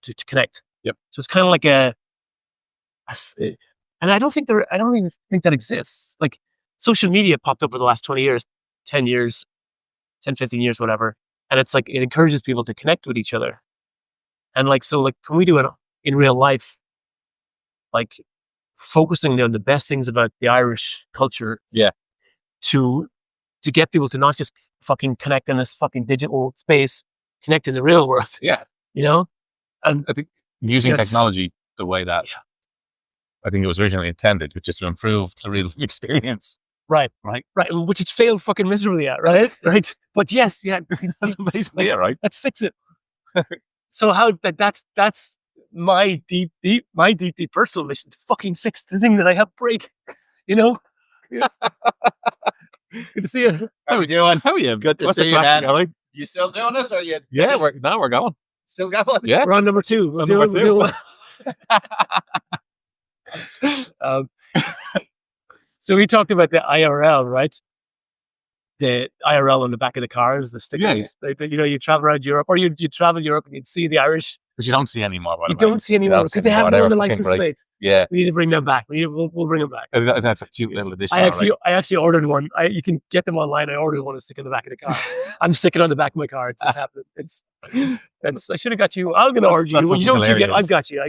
to connect. Yep. So it's kind of like and I don't even think that exists. Like social media popped up over the last 20 years, 10 years, 10, 15 years, whatever. And it's like, it encourages people to connect with each other. And like, so like, can we do it in real life? Like focusing on the best things about the Irish culture. Yeah. To get people to not just fucking connect in this fucking digital space, connect in the real world. Yeah. You know? And I think using technology the way that I think it was originally intended, which is to improve the real experience. Right. Which it's failed fucking miserably at, right? Right. But yes, yeah. That's basically it, right? Let's fix it. So that's my deep personal mission, to fucking fix the thing that I helped break. You know? Yeah. Good to see you. How are we doing? How are you? Good to see you, man. You still doing this, or you? Yeah, we're going. Still going? Yeah. We're on number 2. We're number 2. So we talked about the IRL, right? The IRL on the back of the cars, the stickers. Yeah. You travel around Europe, or you travel Europe and you'd see the Irish. But you don't see anymore. You don't see anymore because they have them on the license plate. Yeah. We need to bring them back. We'll bring them back. That's a cute little addition. I actually ordered one. You can get them online. I ordered one to stick in the back of the car. I'm sticking on the back of my car. It's happening. I should have got you. I'm going to order you. You don't get. I've got you.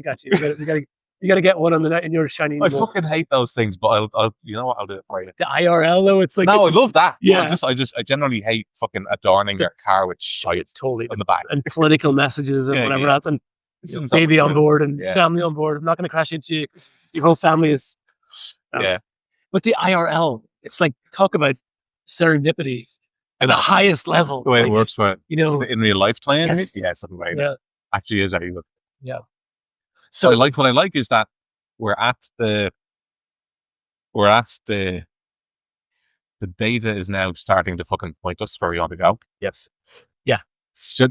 You got to get one on in your shiny. I fucking hate those things, but I'll you know what, I'll do it for you. The IRL though, it's like I love that. Yeah, I generally hate fucking adorning your car with shit totally on the back and political messages and whatever else, and baby on board and family on board. I'm not going to crash into you. Your whole family is. But the IRL, it's like, talk about serendipity at the highest level. The way it works for in real life playing. Yes. Yeah, something like that. Actually is very good. Yeah. So what I like is that we're at the data is now starting to fucking point us where we want to go. Yes. Yeah. So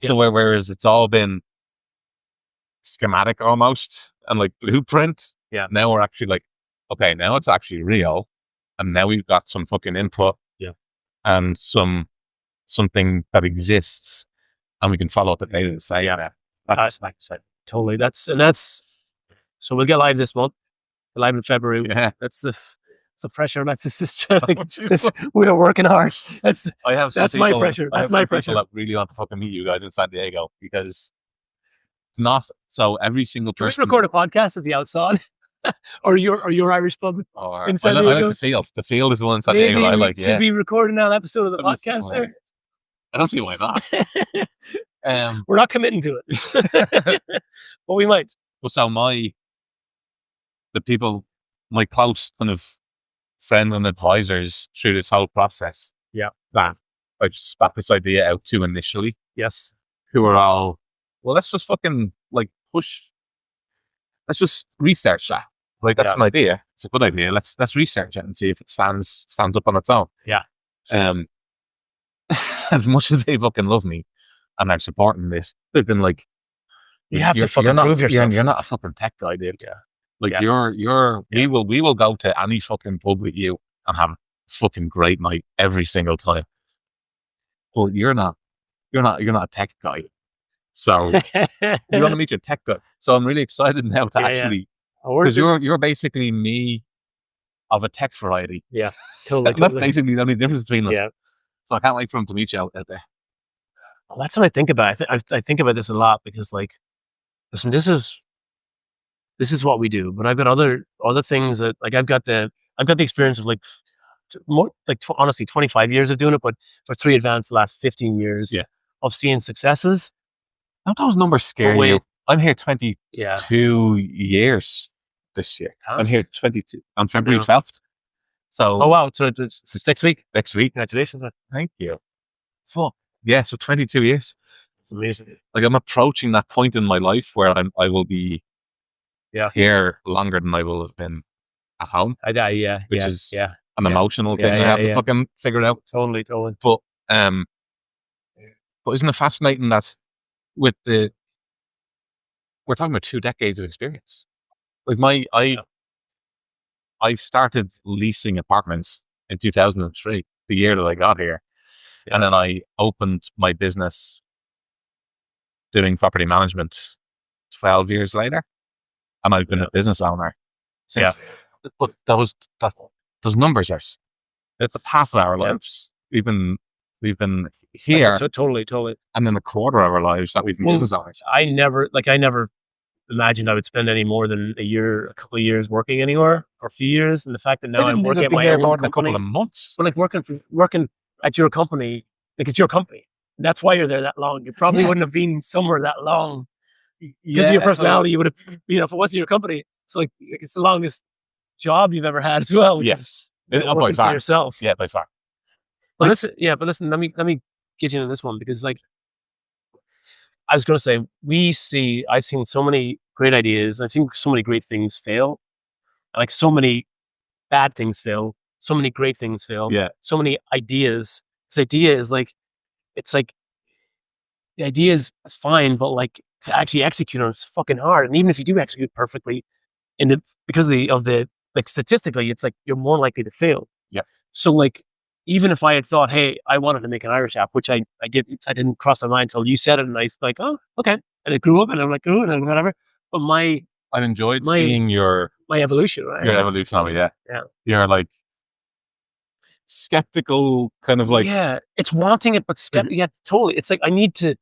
whereas it's all been schematic almost and like blueprint. Yeah. Now we're actually like, okay, now it's actually real, and now we've got some fucking input. Yeah. And something that exists, and we can follow the data to say, that's like I said. Totally. So we'll get live this month. Live in February. Yeah. That's the pressure. That's just we are working hard. That's my pressure. That's my pressure. That really want to fucking meet you guys in San Diego, because every single person. Can we record a podcast at the outside, or your Irish pub in San Diego? I like the field. The field is the one in San Diego I like. Should be recording an episode of the podcast there. I don't see why not. We're not committing to it, but we might. Well, so my close kind of friends and advisors through this whole process, that I just spat this idea out to initially, yes, who are all, well, let's just fucking let's just research that. That's an idea. It's a good idea. Let's research it and see if it stands up on its own. Yeah. As much as they fucking love me and are supporting this, they've been like, you have to fucking prove yourself. You're not a fucking tech guy, dude. Yeah. We will go to any fucking pub with you and have a fucking great night every single time. But you're not a tech guy. So you're going to meet your tech guy. So I'm really excited now to actually, because you're basically me of a tech variety. Yeah, totally. That's basically the only difference between us. Yeah. So I can't wait for him to meet you out there. Well, that's what I think about. I think about this a lot because, listen, this is what we do. But I've got other things that, I've got the experience of honestly 25 years of doing it, but for 3 Advanced the last 15 years of seeing successes. Don't those numbers scare you? I'm here 22 years this year. I'm here 22 on February 12th. So, oh wow! So it's next week. Next week. Congratulations, man. Thank you. Fuck. Yeah. So 22 years. It's amazing. I'm approaching that point in my life where I will be here longer than I will have been at home. Which is an emotional thing. I have to fucking figure it out. Totally. But isn't it fascinating that we're talking about 2 decades of experience? I started leasing apartments in 2003, the year that I got here. And then I opened my business doing property management 12 years later. And I've been a business owner since. But those numbers are it's half of our lives. We've been here. Totally. And then a quarter of our lives that we've been business owners. I never imagined I would spend any more than a couple of years working anywhere, or a few years. And the fact that now I'm working at my own company, a couple of months. But like working at your company, like it's your company. That's why you're there that long. You probably wouldn't have been somewhere that long because of your personality. You would have, if it wasn't your company, it's like it's the longest job you've ever had as well. Yes, by far. For yourself. Yeah, by far. But listen. Let me get you into this one, because like I was going to say, I've seen so many great ideas. I've seen so many great things fail, like so many bad things fail, so many great things fail. Yeah, so many ideas. This idea is like, it's like the idea is fine, but like to actually execute on it's fucking hard. And even if you do execute perfectly, because of the like statistically, it's like you're more likely to fail. Yeah. So like, even if I had thought, hey, I wanted to make an Irish app, which I didn't cross my mind until you said it, and I was like, oh, okay. And it grew up, and I'm like, oh, and whatever. But I enjoyed seeing my evolution, right? Your evolution of it, yeah. You're like skeptical, kind of like, it's wanting it, but skeptical. Yeah, totally. It's like I need to,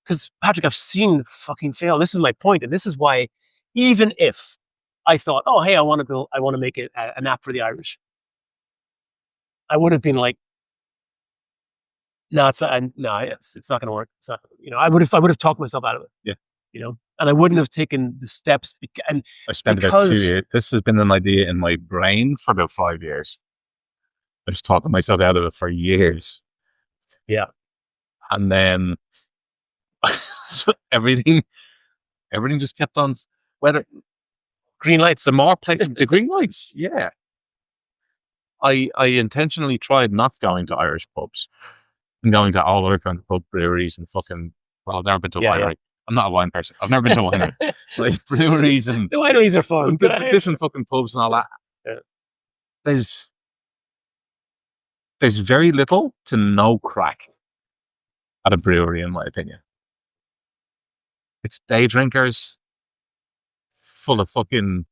because Patrick, I've seen fucking fail. This is my point, and this is why, even if I thought, oh, hey, I want to make it an app for the Irish, I would have been like, no, it's not going to work. It's not, I would have talked myself out of it. Yeah. And I wouldn't have taken the steps. I spent about 2 years. This has been an idea in my brain for about 5 years. I was talking myself out of it for years. Yeah. And then everything just kept on, whether green lights, the green lights. Yeah. I intentionally tried not going to Irish pubs and going to all other kind of pub breweries and fucking, well, I've never been to a winery. I'm not a wine person. I've never been to a winery. Like breweries and the wineries are fun. Different fucking pubs and all that. Yeah. There's very little to no crack at a brewery, in my opinion. It's day drinkers full of fucking.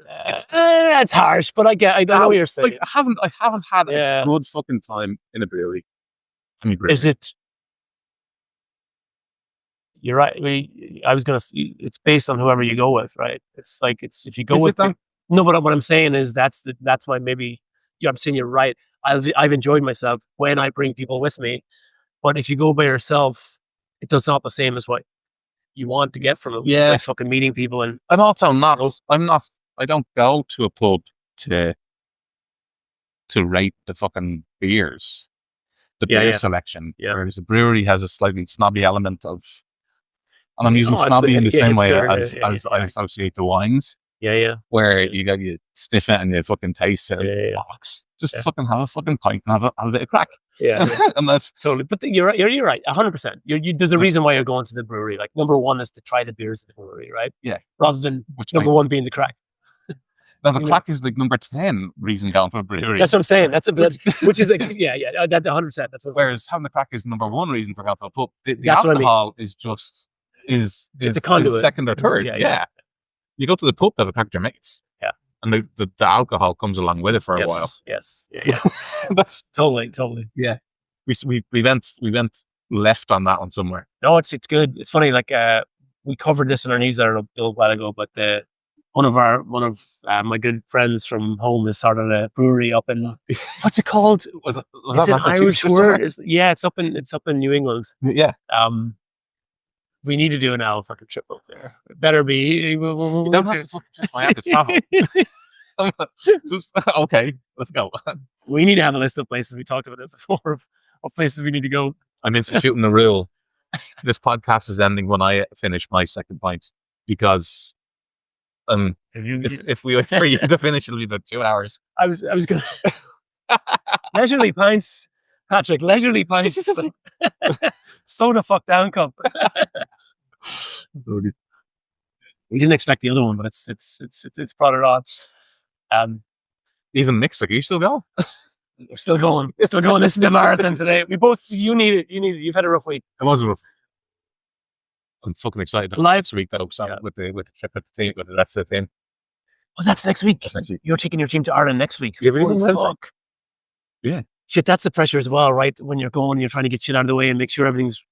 That's harsh, but I know what you're saying. Like, I haven't had a good fucking time in a brewery. Is it? You're right. I was gonna. It's based on whoever you go with, right? It's like if you go with them. No, but what I'm saying is that's why maybe. Yeah, I'm saying you're right. I've enjoyed myself when I bring people with me, but if you go by yourself, it does not the same as what you want to get from it. Which is like fucking meeting people. And I'm also not. I don't go to a pub to rate the fucking beers, the beer selection. Yeah. Whereas a brewery has a slightly snobby element of, and I'm using snobby in the same way as I associate the wines. Yeah. Where you sniff it and you fucking taste it. Just fucking have a fucking pint and have a bit of crack. Yeah. And that's totally. But you're right. 100%. There's a reason why you're going to the brewery. Like number one is to try the beers at the brewery, right? Yeah. Rather than number one being the crack. Now the crack is like number 10 reason going for a brewery. That's what I'm saying. Which is like, that 100%. That's what whereas having the crack is number one reason for going for a pub. The alcohol is just it's a conduit. Second or third. Yeah. You go to the pub to have a crack with your mates. Yeah. And the alcohol comes along with it for a while. Yes. Yeah. That's totally. Yeah. We went left on that one somewhere. No, it's good. It's funny. Like we covered this in our newsletter a little while ago, but one of my good friends from home has started a brewery up in what's it called? It's an Irish word. It's up in New England. Yeah. We need to do an hour fucking trip up there. It better be. You don't have to fucking trip. I have to travel. Okay, let's go. We need to have a list of places. We talked about this before of places we need to go. I'm instituting a rule. This podcast is ending when I finish my second pint because if we wait for you to finish, it'll be about 2 hours. I was gonna leisurely pints, Patrick. Leisurely pints. Slow the fuck down, cup. We didn't expect the other one, but it's brought it on. Even mixed, like you still go? We're still going. We're still going. This is the marathon today. You need it. You've had a rough week. It was rough. I'm fucking excited. Next week though, so with the trip with the team, with the rest of the team. Oh, that's next week. That's next week. You're taking your team to Ireland next week. Fuck. Yeah. Shit, that's the pressure as well, right? When you're going, you're trying to get shit out of the way and make sure everything's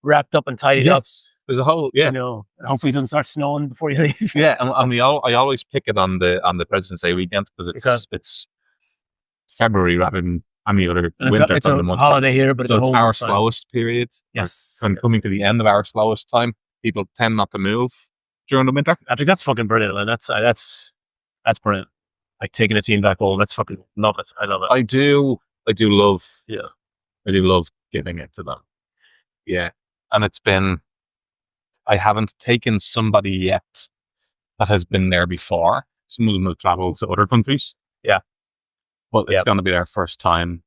wrapped up and tidied up. There's a whole, You know, hopefully it doesn't start snowing before you leave. Yeah, and I always pick it on the President's Day weekend because it's February rather than any other winter it's a month. holiday here, but so it's our slowest period. Yes. And coming to the end of our slowest time, people tend not to move during the winter. I think that's fucking brilliant, man. That's brilliant. Like taking a team back home. That's fucking love it. I love it. I do love. Yeah. I do love giving it to them. Yeah, and it's been. I haven't taken somebody yet that has been there before. Some of them have traveled to other countries. Yeah. But it's going to be their first time.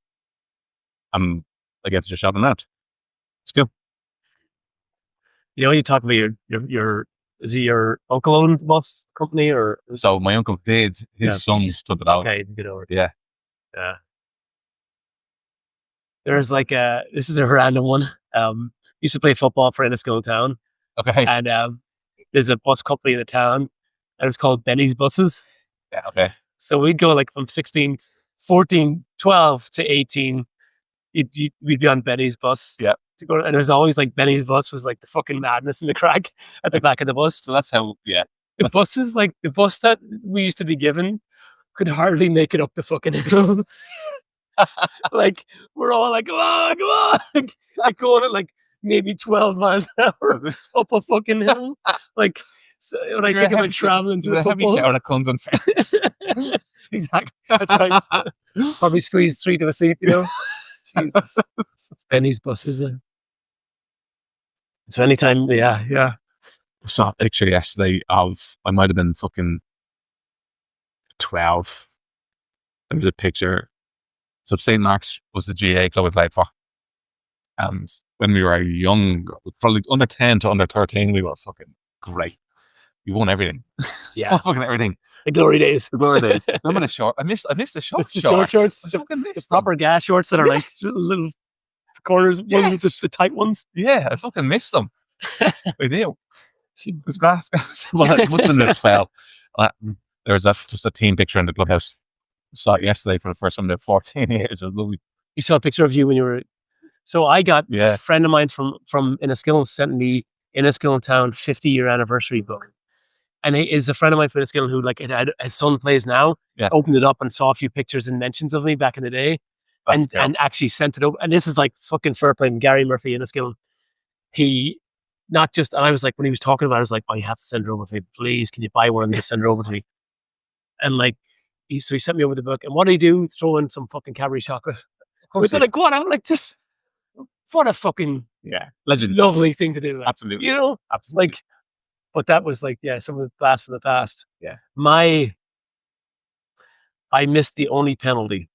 I get to just shout them out. It's good. You know, you talk about your is he your uncle owns bus company or? So my uncle did. His son stood it out. Okay, get over it. Yeah. Yeah. There's like this is a random one. Used to play football for Enniskillen Town. Okay. And there's a bus company in the town, and it was called Benny's Buses. Yeah, okay. So we'd go like from 14, 12 to 18. We'd be on Benny's bus. Yeah. To go, and it was always like Benny's bus was like the fucking madness in the Craic at the back of the bus. So that's how, The buses, like the bus that we used to be given, could hardly make it up the fucking hill. Like we're all like, come on, like going at like maybe 12 miles an hour up a fucking hill. Like, so when I think about traveling to the heavy shower that comes on face. Exactly. That's right. Probably squeeze 3 to a seat, you know. Jesus. It's Benny's buses then. So anytime, yeah. I saw a picture yesterday of, I might have been fucking 12. There was a picture. So St. Mark's was the GA club we played for. And when we were young, probably under 10 to under 13, we were fucking great. We won everything. Yeah. Fucking everything. The glory days. Remember the short? I missed the shorts. The proper gas shorts that are like little corners, ones with the tight ones. Yeah, I fucking missed them. I do. It was grass. Well, it must have been the 12. There was just a team picture in the clubhouse. I saw it yesterday for the first time in 14 years. It was lovely. You saw a picture of you when you were... So I got a friend of mine from Enniskillen sent me Enniskillen Town 50-year anniversary book. And he is a friend of mine from Enniskillen who, like, his son plays now. Yeah. Opened it up and saw a few pictures and mentions of me back in the day. And actually sent it over. And this is like fucking fair play. Gary Murphy, Enniskillen. He, not just, and I was like, when he was talking about it, I was like, oh, you have to send it over to me. Please, can you buy one and just send it over to me? And like, so he sent me over the book. And what did he do? Throw in some fucking Cadbury chocolate. We're like, go on, I'm like, just, what a fucking legend, lovely thing to do. That. Absolutely. You know? Absolutely. Like, but that was like, some of the blast from the past. Yeah. I missed the only penalty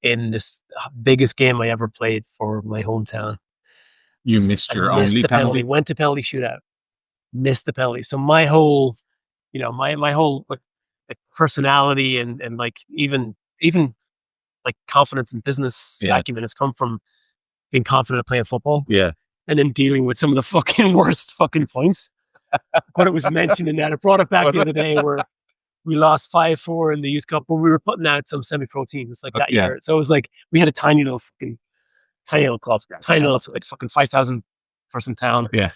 in this biggest game I ever played for my hometown. You missed your only penalty? Went to penalty shootout. Missed the penalty. So my whole, my whole like personality and like even like confidence in business acumen has come from being confident at playing football. Yeah. And then dealing with some of the fucking worst fucking points. But it was mentioned in that. I brought it back the other day where we lost 5-4 in the youth cup, but we were putting out some semi-pro teams like that year. So it was like, we had a tiny little club, like fucking 5,000 person town. Yeah.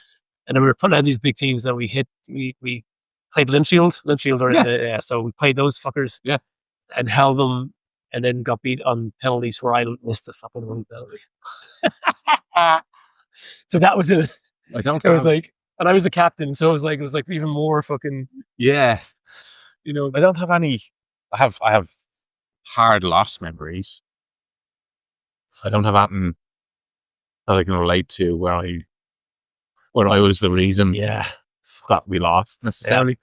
And then we were putting out these big teams that we played Linfield, so we played those fuckers. Yeah. And held them and then got beat on penalties where I missed the fucking one penalty. So that was it. It was like, and I was the captain, so it was like even more fucking. Yeah. I don't have any. I have hard loss memories. I don't have anything that I can relate to where I was the reason that we lost necessarily.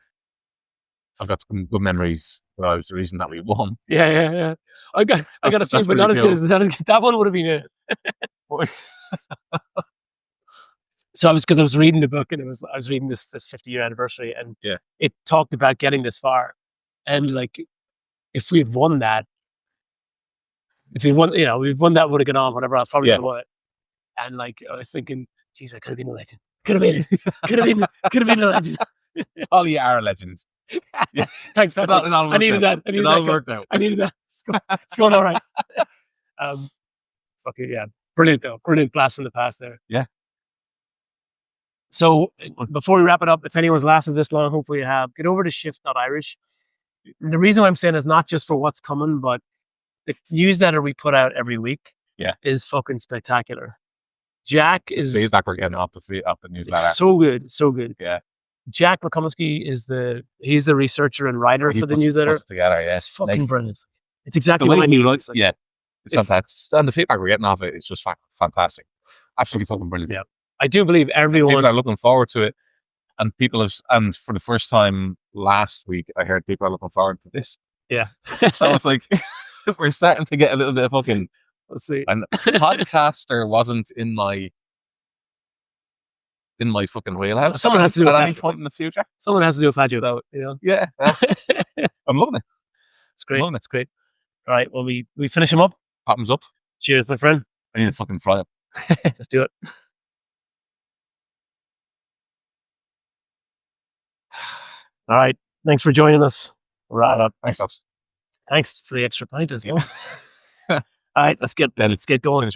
I've got some good memories where I was the reason that we won. Yeah. I got a few, but not as good as that one would have been it. So I was reading the book and I was reading this 50-year anniversary and it talked about getting this far. And like, if we had won that, if we won, we've won that, would have gone on, whatever else, probably Yeah. would have won it. And like, I was thinking, geez, I could have been a legend. Could have been a legend. All you are legends. Yeah. Thanks, Patrick. I needed that. It all worked out. I needed that. It's going all right. Fucking yeah. Brilliant though. Brilliant blast from the past there. Yeah. So before we wrap it up, if anyone's lasted this long, hopefully you have, get over to shift.irish. The reason why I'm saying is not just for what's coming, but the newsletter we put out every week is fucking spectacular. Jack is feedback we're getting off the newsletter. So good. Yeah. Jack McComiskey he's the researcher and writer for the newsletter. Together, yeah. It's fucking brilliant. It's exactly what I need. Yeah. It's fantastic. And the feedback we're getting off it is just fantastic. Absolutely fucking brilliant. Yeah. I do believe everyone... People are looking forward to it. And and for the first time last week, I heard people are looking forward to this. Yeah. So it's like, we're starting to get a little bit of fucking... Let's see. And podcaster wasn't in my fucking wheelhouse. Someone has to do it at any point in the future. Someone has to do a Faggio though, Yeah. I'm loving it. It's great. It's great. All right. Well, we finish him up. Bottoms up. Cheers, my friend. I need to fucking fry up. Let's do it. All right. Thanks for joining us. Right up. Thanks for the extra pint as well. All right. Let's get going.